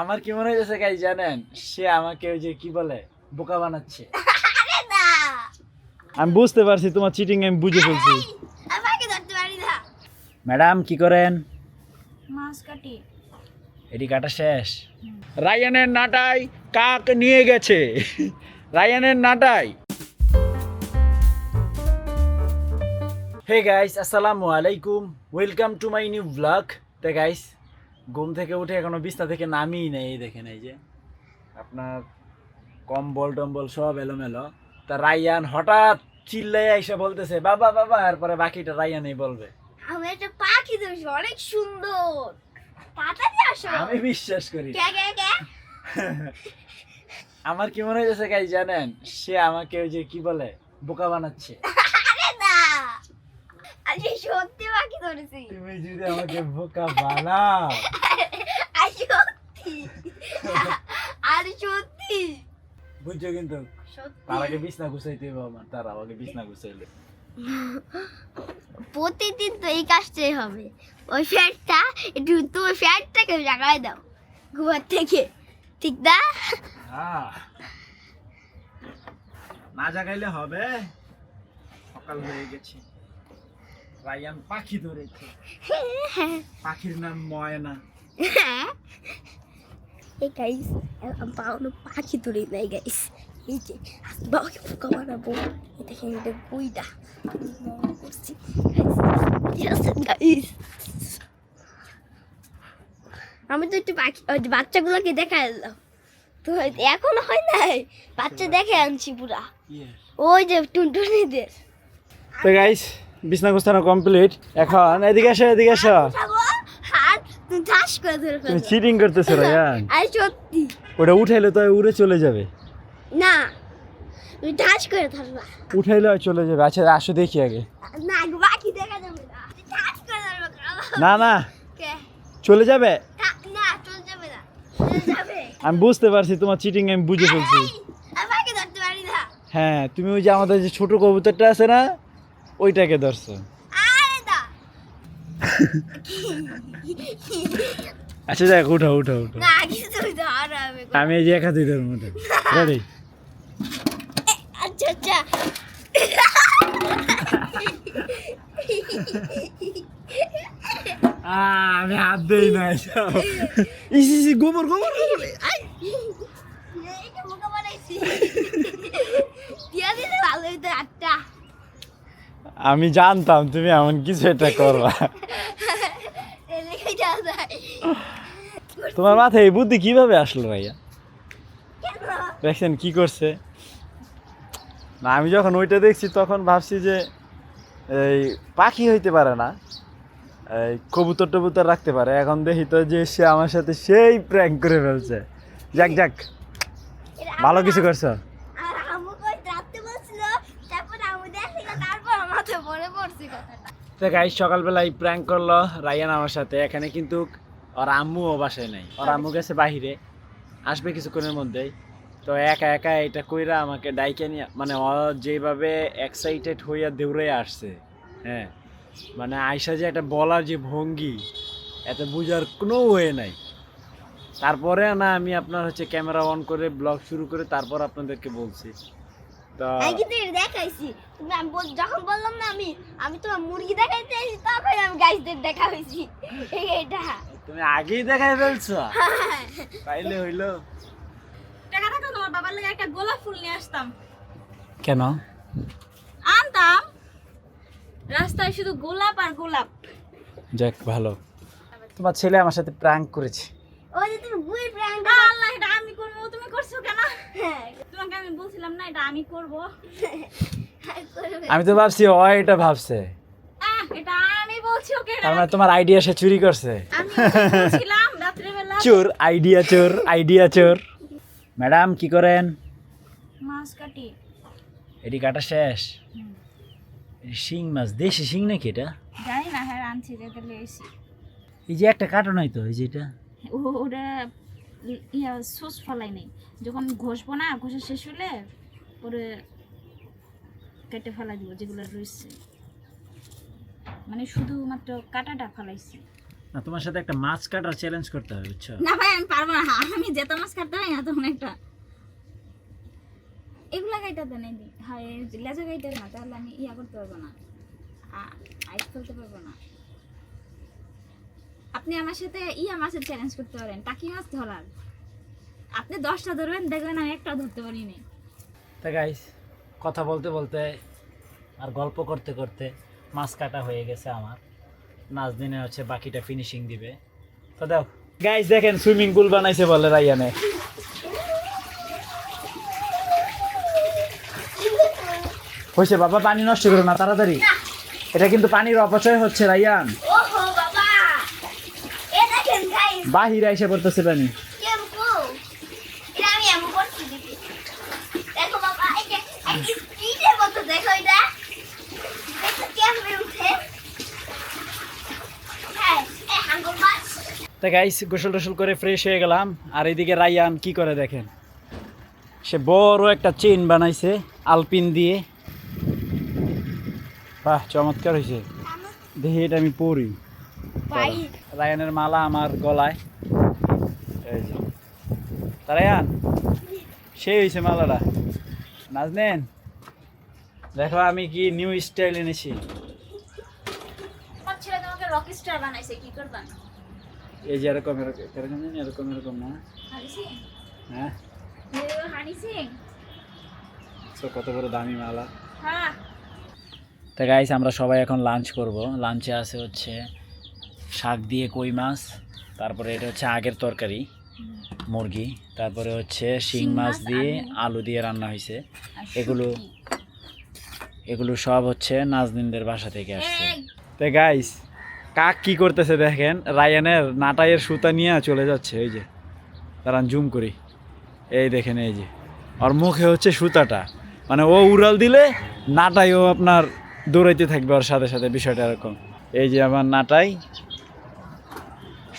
আমার কি মনে হয়েছে গাইস জানেন, সে আমাকে ওই যে কি বলে বোকা বানাচ্ছে। আরে না, আমি বুঝতে পারছি তোমার চিটিং, আমি বুঝে ফেলছি। আমাকে ধরতে পারি না। ম্যাডাম কি করেন? মাছ কাটি। এটি কাটা শেষ। রায়ানের নাটাই কাক নিয়ে গেছে। রায়ানের নাটাই। হে গাইস, আসসালামু আলাইকুম, welcome to my new blog. তো গাইস, ঘুম থেকে উঠে এখনো বিছনা থেকে নামিই নেই। এই দেখেন, এই যে আপনার কম্বল টম্বল সব এলোমেলো। তা রায়ান হঠাৎ চিল্লাই এসে বলতেছে বাবা বাবা, এরপরে বাকিটা রায়ানই বলবে। আমি একটা পাখি ধরেছি, অনেক সুন্দর। তাড়াতাড়ি আসো। আমি বিশ্বাস করি। কে কে কে? আমার কি মনে হয়েছে গাইস জানেন, সে আমাকে ওই যে কি বলে বোকা বানাচ্ছে। আরে না, আরে সত্যি পাখি ধরেছি। তুমি যদি আমাকে বোকা বানাও। আরে সত্যি, আরে সত্যি বুঝছো কিন্তু, সত্যি। তার আগে বিছনা গুছাইতে হবে আমার, তার আগে বিছনা গুছাইলে। প্রতিদিন তো এই কাজটাই হবে। ওই ফ্যাটটা একটু, তুমি ফ্যাটটাকে জাগায় দাও ঘুমার থেকে, ঠিক না? না জাগাইলে হবে। সকাল হয়ে গেছে, রায়ান পাখি ধরেছে। পাখির নাম ময়না। এই গাইস, পাওনো পাখি ধরে নাই গাইস। এই যে বাবাকে পোকা বানাবো, এই দেখেন এটা বইটা করছি গাইস। আমি তো একটু পাখি ওই যে বাচ্চাগুলোকে দেখা এলাম, তো এখন হয় নাই, বাচ্চা দেখে আনছি পুরা। ওই যে টুনটুনিদের। তো গাইস, বিছনা গুছানো কমপ্লিট। এখন এদিকে এসো, এদিকে এসো। হাত তুমি ঠাস করে ধরে তুমি ফেলো। চিটিং করতেছো রায়ান। আরে সত্যি ওটা উঠাইলে তো উড়ে চলে যাবে। না, তুমি ঠাস করে ধরবা। উঠাইলে আর চলে যাবে। আচ্ছা আসো দেখি আগে। না, বাকি দেখা যাবে না, তুমি ঠাস করে ধরবা। না না, কে? চলে যাবে। না, চলে যাবে না, চলে যাবে। আমি বুঝতে পারছি তোমার চিটিং, আমি বুঝে ফেলছি। আমাকে ধরতে পারি না। হ্যাঁ, তুমি ওই যে আমাদের যে ছোট কবুতরটা আছে না, ওইটাকে ধরছো। আরে না। আচ্ছা যাক, উঠো উঠো উঠো। না, কিছু ধরাবে। আমি এই যে এক হাতেই ধরবো। রেডি? আচ্ছা আচ্ছা। আমি হাত দেই না। ইসি ইসি, গোবর গোবর। এইটা বোকা বানাইছি। দিয়া দিলে ভালো হইতো একটা। আমি জানতাম তুমি এমন কিছু একটা করবা। এদিকে যাওয়া যায়। তোমার মাথায় এই বুদ্ধি কিভাবে আসলো ভাইয়া? কেন? দেখছেন কি করছে না? আমি যখন ওইটা দেখছি তখন ভাবছি যে এই পাখি হইতে পারে না, এই কবুতর টবুতর রাখতে পারে। এখন দেখি তো যে সে আমার সাথে সেই প্র্যাঙ্ক করে ফেলছে। যাক যাক, ভালো কিছু করছো। আর আমু কই রাতে বলছিল, তারপর আমু দেখছিল, তারপর আমার মাথায় পড়ে পড়ছে কথাটা। তো গাইস, সকালবেলায় প্র্যাঙ্ক করলো রায়ান আমার সাথে। এখানে কিন্তু ওর আম্মুও বাসায় নাই, ওর আম্মু গেছে বাহিরে, আসবে কিছুক্ষণের মধ্যেই। তো একা একা এটা কইরা আমাকে ডাইকে নিয়ে, মানে ও যেভাবে এক্সাইটেড হইয়া দৌড়ে আসছে, হ্যাঁ, মানে আয়সা যে একটা বলার যে ভঙ্গি, এত বুঝার কোনো ওয়ে নাই। তারপরে না আমি আপনার হচ্ছে ক্যামেরা অন করে ব্লগ শুরু করে তারপর আপনাদেরকে বলছি। তো আমি কিন্তু এটা দেখাইছি, তুমি আমি যখন বললাম না আমি আমি তোমার মুরগি দেখাইতে এসেছি, তখন আমি গাইসদের দেখা হয়েছি। এইটা তুমি আগেই দেখাই ফেলছো, তাইলে হইলো। টাকা থাকলে তোমার বাবার লাগে একটা গোলাপ ফুল নিয়ে আসতাম। কেন? আনতাম, রাস্তায় শুধু গোলাপ আর গোলাপ। যাক ভালো, তোমার ছেলে আমার সাথে প্র্যাঙ্ক করেছে। ওই যে তুমি বুই প্র্যাঙ্ক। আল্লাহ, এটা আমি করবো, তুমি করছো কেন? হ্যাঁ, তোমাকে আমি বলছিলাম না এটা আমি করবো। আমি তো ভাবছি ও এটা ভাবছে, এটা আমি বলছি ওকে। তার মানে তোমার আইডিয়া সে চুরি করছে। আমি বলছিলাম রাত্রিবেলা চোর, আইডিয়া চোর, আইডিয়া চোর। ম্যাডাম কি করেন? মাছ কাটি। এটি কাটা শেষ। শিং মাছ, দেশি শিং নাকি এটা? জানি না, হ্যাঁ আনছি, যেতে লেগেছি। এই যে একটা কাটো নাই তো, এই যে এটা। ওটা ইয়া সোস ফলাই নেই, যখন ঘষবো না, ঘষে শেষ হলে ওরে কেটে ফেলাই দিব যেগুলো রয়েছে, মানে শুধুমাত্র কাটাটা ফেলাইছি। না তোমার সাথে একটা মাছ কাটার চ্যালেঞ্জ করতে হবে বুঝছো? না ভাই আমি পারবো না, আমি যেটা মাছ কাটতে হয় না তখন একটা এগুলা গাইটাতে নেই হয় লেজা গাইতে না, তাহলে আমি ইয়া করতে পারবো না, আইস ফেলতে পারবো না। আপনি আমার সাথে ইয়া মাছের চ্যালেঞ্জ করতে পারেন, টাকি মাছ ধরার। আপনি 10টা ধরবেন, দেখবেন আমি একটা ধরতে পারিনি। তা গাইস কথা বলতে বলতে আর গল্প করতে করতে মাছ কাটা হয়ে গেছে আমার। নাজদিনে হচ্ছে বাকিটা ফিনিশিং দিবে। তো দাও গাইস, দেখেন সুইমিং পুল বানাইছে বলে রাইয়ানে। হয়েছে বাবা, পানি নষ্ট করো না তাড়াতাড়ি, এটা কিন্তু পানির অপচয় হচ্ছে রাইয়ান। ওহো বাবা, এ দেখেন গাইস, বাহিরে এসে পড়তেছে পানি। কেমন এটা আমি এমন করছি দিদি। দেখো বাবা, এই যে এই স্পিডের মতো দেখো এটা, দেখো কেমন উঠে। হ্যাঁ, এই হাঙ্গর মাছ। তা গাইস গোসল টোসল করে ফ্রেশ হয়ে গেলাম। আর এইদিকে রাইয়ান কি করে দেখেন, সে বড় একটা চেইন বানাইছে আলপিন দিয়ে। বাহ চমৎকার হয়েছে, দেখি এটা আমি পরি। ভাই রায়ানের মালা আমার গলায়, এই যে তা রায়ান সেই হয়েছে মালাটা। নাজনেন দেখো আমি কি নিউ স্টাইল এনেছি। আমার ছেলে তোমাকে রকি স্টার বানাইছে, কি করবা? এই যে এরকম এরকম এরকম জানি, এরকম এরকম না, হানি সিং, হ্যাঁ হানি সিং, তো কত বড় দামি মালা। হ্যাঁ। তা গাইস আমরা সবাই এখন লাঞ্চ করব। লাঞ্চে আছে হচ্ছে শাক দিয়ে কই মাছ, তারপরে এটা হচ্ছে আগের তরকারি মুরগি, তারপরে হচ্ছে শিং মাছ দিয়ে আলু দিয়ে রান্না হয়েছে। এগুলো সব হচ্ছে নাজনিনদের বাসা থেকে আসছে। তো গাইস কাক কি করতেছে দেখেন, রায়ানের নাটাইয়ের সুতা নিয়ে চলে যাচ্ছে। এই যে দাঁড়ান জুম করি, এই দেখেন এই যে ওর মুখে হচ্ছে সুতাটা, মানে ও উড়াল দিলে নাটাইও আপনার দৌড়াইতে থাকবে ওর সাথে সাথে, বিষয়টা এরকম। এই যে আমার নাটাই,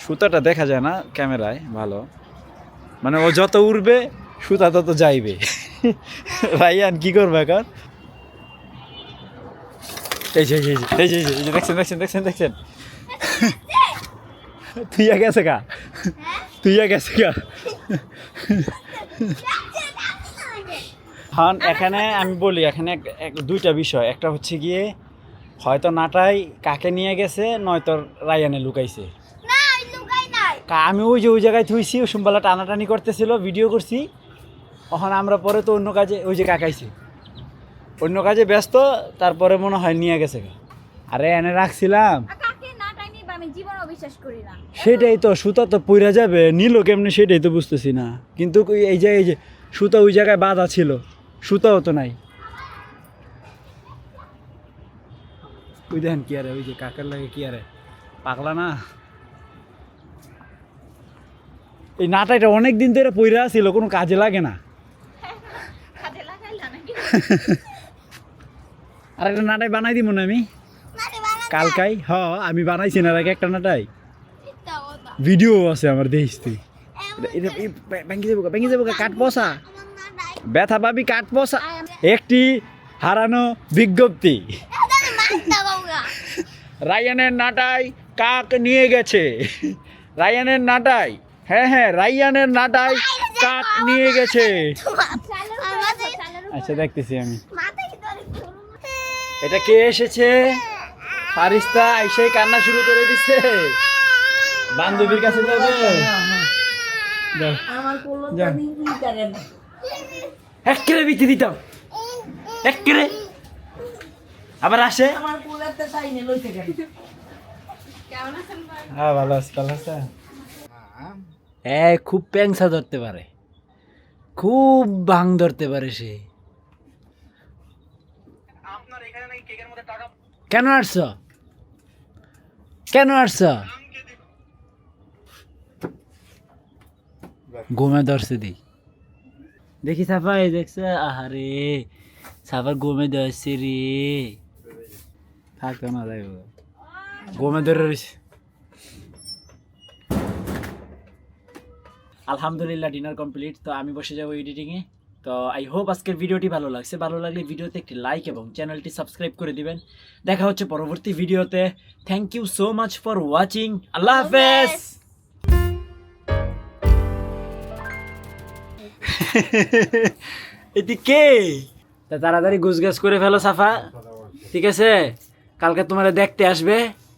সুতাটা দেখা যায় না ক্যামেরায় ভালো, মানে ও যত উড়বে সুতা তত যাইবে। রাইয়ান কি করবে এখন, এই যে এই যে এই যে এই যে দেখছেন দেখছেন দেখছেন দেখছেন, তুইয়া গেছে গা, তুইয়া গেছে গা। হন এখানে আমি বলি, এখানে দুইটা বিষয়, একটা হচ্ছে গিয়ে হয়তো নাটাই কাকে নিয়ে গেছে, নয়তো রায়ানে লুকাইছে। না, ওই লুকাই নাই। আমি ওই যে ওই জায়গায় থুইছি, ও সুম্বালা টানাটানি করতেছিল, ভিডিও করছি। তখন আমরা পরে তো অন্য কাজে, ওই যে কাকাইছি অন্য কাজে ব্যস্ত, তারপরে মনে হয় নিয়ে গেছে। আরে এনে রাখছিলাম, কাকে না টাইনি বা আমি জীবনও বিশ্বাস করি না। সেটাই তো, সুতা তো পইরা যাবে, নিল কেমনে সেটাই তো বুঝতেছি না। কিন্তু এই যে সুতা ওই জায়গায় বাঁধা ছিল, সুতাও তো নাই। ওই দেখেন কি আরে, ওই যে কাকার লাগে কি আরে, পাগলা না। এই নাটাইটা অনেক দিন ধরে পইরা ছিল, কোনো কাজে লাগে না। কাজে লাগাইলা নাকি? আর একটা নাটাই বানাই দিব না আমি কালকাই। আমি বানাইছি না আগে একটা নাটাই, ভিডিও আছে আমার, দেখিস তুই। এটা ভেঙে যাবো কাঠ পচা, ব্যথা পাবি কাঠ পচা। একটি হারানো বিজ্ঞপ্তি, রায়ানের নাটাই কাক নিয়ে গেছে। রায়ানের নাটাই, হ্যাঁ রায়ানের নাটাই কাক নিয়ে গেছে। আচ্ছা দেখতেছি আমি, এটা কে এসেছে? ফারিস্তা এসে কান্না শুরু করে দিচ্ছে, বান্ধবীর কাছে যাবে। একেরে বিচি দিতাম, একেরে আবার আসে। হ্যাঁ ভালো আছে, ভালো আছে। খুব প্যাংসা ধরতে পারে, খুব ভাং ধরতে পারে সে। কেন আসছ, কেন আসছ? ঘুমে ধরছে দেখি সাফা, এই দেখছে, আহারে সাফার ঘুমে ধরছে রে, থাকতো না যাই ঘুমে ধরে রয়েছে। আলহামদুলিল্লাহ ডিনার কমপ্লিট। তো আমি বসে যাবো এডিটিংয়ে। তো আই হোপ আজকের ভিডিওটি ভালো লাগছে, ভালো লাগলে ভিডিওতে একটি লাইক এবং চ্যানেলটি সাবস্ক্রাইব করে দিবেন। দেখা হচ্ছে পরবর্তী ভিডিওতে। Thank you so much for watching. আল্লাহ হাফেজ। এদিকে তা তাড়াতাড়ি গুছগাছ করে ফেলো সাফা, ঠিক আছে? কালকে তোমার দেখতে আসবে।